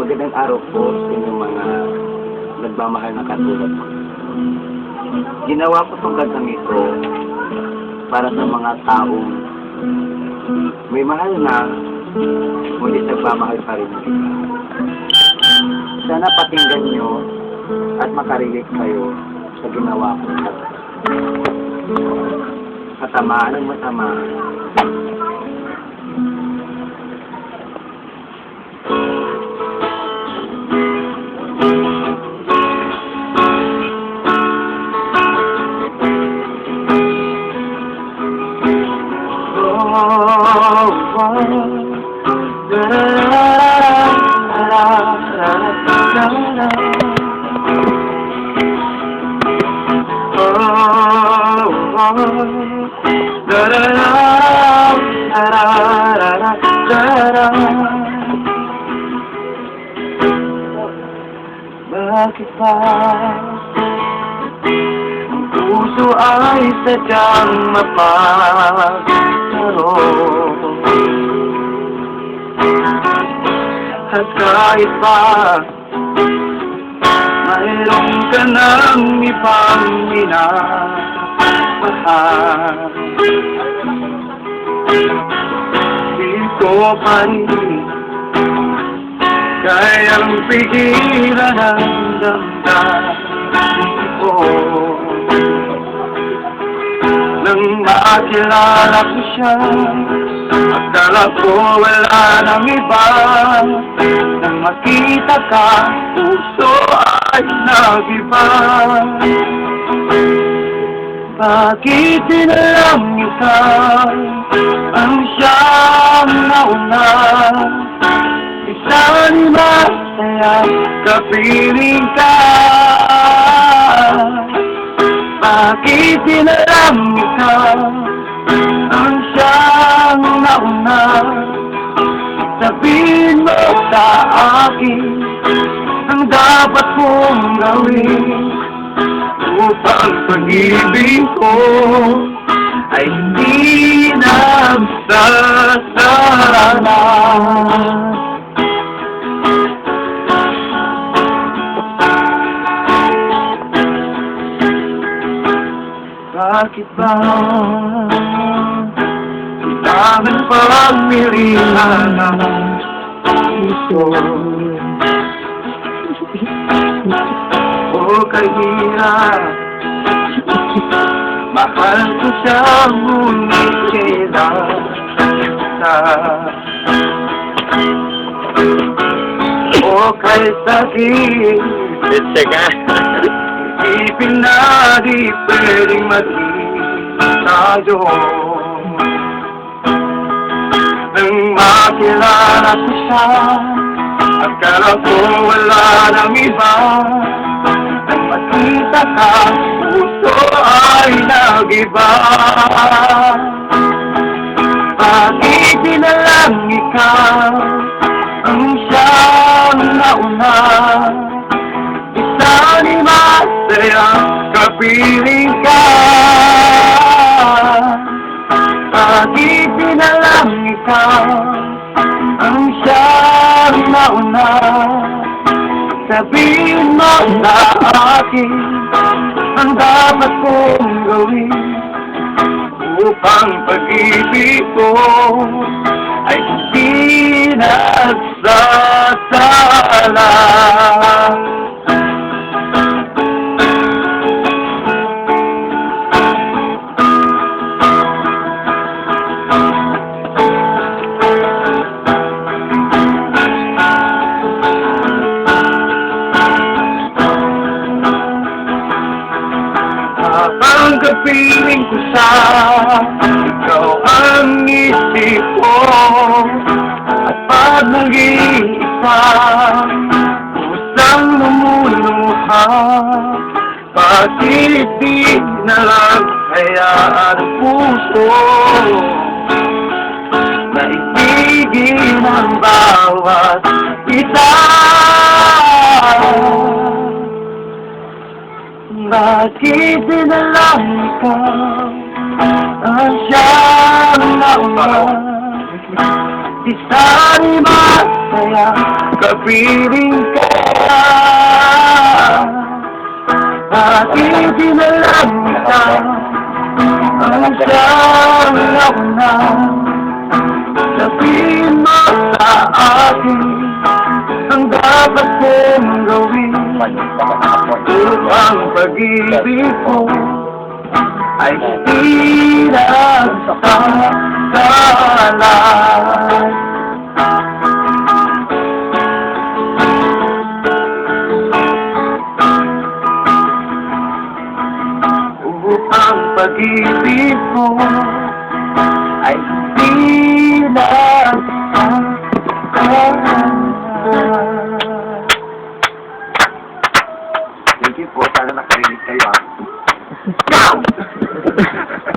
Magandang araw po sa inyong mga nagmamahal na katulad ko. Ginawa ko itong kantang ito para sa mga taong may mahal na, ngunit nagmamahal pa rin ng iba. Sana pakinggan nyo at makarelate kayo sa ginawa ko. Katamaan ng matamaan. Bakit ba ang puso ay sadyang mapagkaro? At kahit pa mayroon ka ng ibang minamahal, di ko pa rin kayang pigilan ang damdamin ko. Nang makilala ko siya, akala ko wala nang iba. Nang makita ka, puso ay nag-iba. Bakit tinalang ikaw ang siyang nauna? Isa'y masaya, kapiling ka. Bakit tinalang ikaw ang siyang nauna? Sabihin mo sa akin ang dapat kong gawin upang pag-ibig ko ay hindi nagsasala. Bakit ba kailangan pang milihan ng puso? O kahirap, mahal ko siya ngunit kailangan o kay sakit, isipin na di pwedeng maging tayo. Nang makilala ko siya, akala ko wala nang iba. Nang makita ka, puso ay nag-iba. Bakit tinalang ikaw ang siyang nauna? Isa'y masaya, kapiling ka. Bakit tinalang ikaw ang siyang nauna? Sabihin mo sa akin ang dapat kong gawin upang pag-ibig ko ay hindi nagsasala. Ang kapiling ko sa ikaw ang isip ko. At pag nag-iisa, kusang lumuluha. Bakit di na lang hayaan ang puso na itigil ang bawat isa? Bakit tinalang ikaw ang siyang nauna? Isa'y masaya, kapiling ka. Bakit dinalang ka? Ang siyang ako na. Sabihin mo sa akin ang dapat kong gawin. Upang pag-ibig ko ay hirap sa kasalan. Upang pag-ibig ko ay